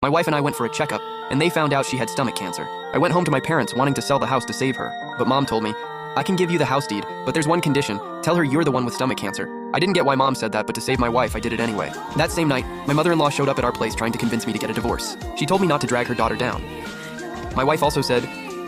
My wife and I went for a checkup, and they found out she had stomach cancer. I went home to my parents wanting to sell the house to save her, but Mom told me, I can give you the house deed, but there's one condition. Tell her you're the one with stomach cancer. I didn't get why Mom said that, but to save my wife, I did it anyway. That same night, my mother-in-law showed up at our place trying to convince me to get a divorce. She told me not to drag her daughter down. My wife also said,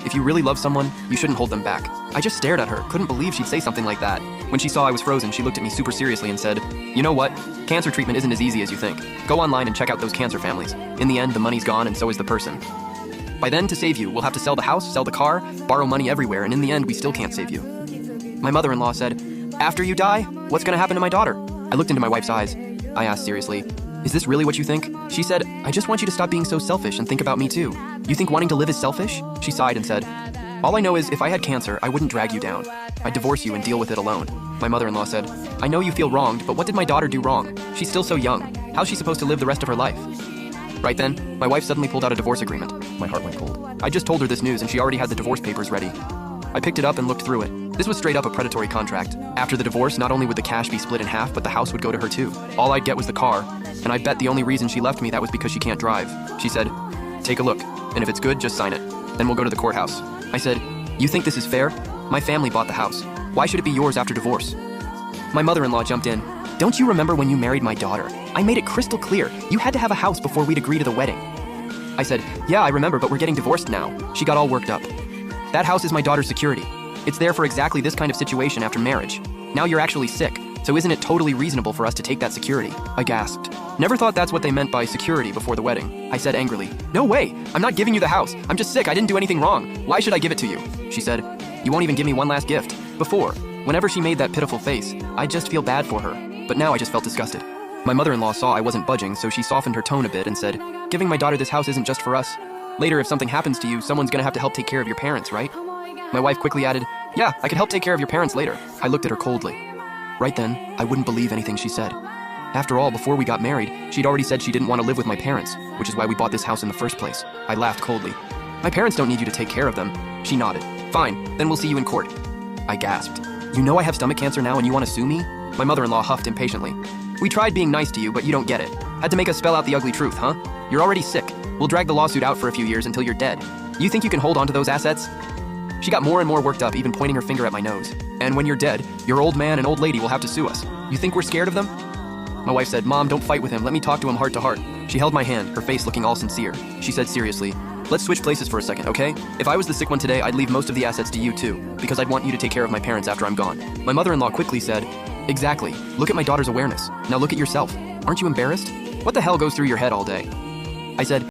if you really love someone, you shouldn't hold them back. I just stared at her, couldn't believe she'd say something like that. When she saw I was frozen, she looked at me super seriously and said, you know what? Cancer treatment isn't as easy as you think. Go online and check out those cancer families. In the end, the money's gone and so is the person. By then, to save you, we'll have to sell the house, sell the car, borrow money everywhere, and in the end, we still can't save you. My mother-in-law said, after you die, what's gonna happen to my daughter? I looked into my wife's eyes. I asked seriously, is this really what you think? She said, I just want you to stop being so selfish and think about me too. You think wanting to live is selfish? She sighed and said, all I know is if I had cancer, I wouldn't drag you down. I'd divorce you and deal with it alone. My mother-in-law said, I know you feel wronged, but what did my daughter do wrong? She's still so young. How's she supposed to live the rest of her life? Right then, my wife suddenly pulled out a divorce agreement. My heart went cold. I just told her this news and she already had the divorce papers ready. I picked it up and looked through it. This was straight up a predatory contract. After the divorce, not only would the cash be split in half, but the house would go to her too. All I'd get was the car, and I bet the only reason she left me that was because she can't drive. She said, take a look, and if it's good, just sign it. Then we'll go to the courthouse. I said, you think this is fair? My family bought the house. Why should it be yours after divorce? My mother-in-law jumped in. Don't you remember when you married my daughter? I made it crystal clear. You had to have a house before we'd agree to the wedding. I said, yeah, I remember, but we're getting divorced now. She got all worked up. That house is my daughter's security. It's there for exactly this kind of situation after marriage. Now you're actually sick, so isn't it totally reasonable for us to take that security? I gasped. Never thought that's what they meant by security before the wedding. I said angrily, no way, I'm not giving you the house. I'm just sick, I didn't do anything wrong. Why should I give it to you? She said, you won't even give me one last gift. Before, whenever she made that pitiful face, I'd just feel bad for her. But now I just felt disgusted. My mother-in-law saw I wasn't budging, so she softened her tone a bit and said, giving my daughter this house isn't just for us. Later, if something happens to you, someone's gonna have to help take care of your parents, right? My wife quickly added, yeah, I could help take care of your parents later. I looked at her coldly. Right then, I wouldn't believe anything she said. After all, before we got married, she'd already said she didn't want to live with my parents, which is why we bought this house in the first place. I laughed coldly. My parents don't need you to take care of them. She nodded. Fine, then we'll see you in court. I gasped. You know I have stomach cancer now and you want to sue me? My mother-in-law huffed impatiently. We tried being nice to you, but you don't get it. Had to make us spell out the ugly truth, huh? You're already sick. We'll drag the lawsuit out for a few years until you're dead. You think you can hold on to those assets? She got more and more worked up, even pointing her finger at my nose. And when you're dead, your old man and old lady will have to sue us. You think we're scared of them? My wife said, Mom, don't fight with him. Let me talk to him heart to heart. She held my hand, her face looking all sincere. She said seriously, let's switch places for a second, okay? If I was the sick one today, I'd leave most of the assets to you too, because I'd want you to take care of my parents after I'm gone. My mother-in-law quickly said, exactly. Look at my daughter's awareness. Now look at yourself. Aren't you embarrassed? What the hell goes through your head all day? I said,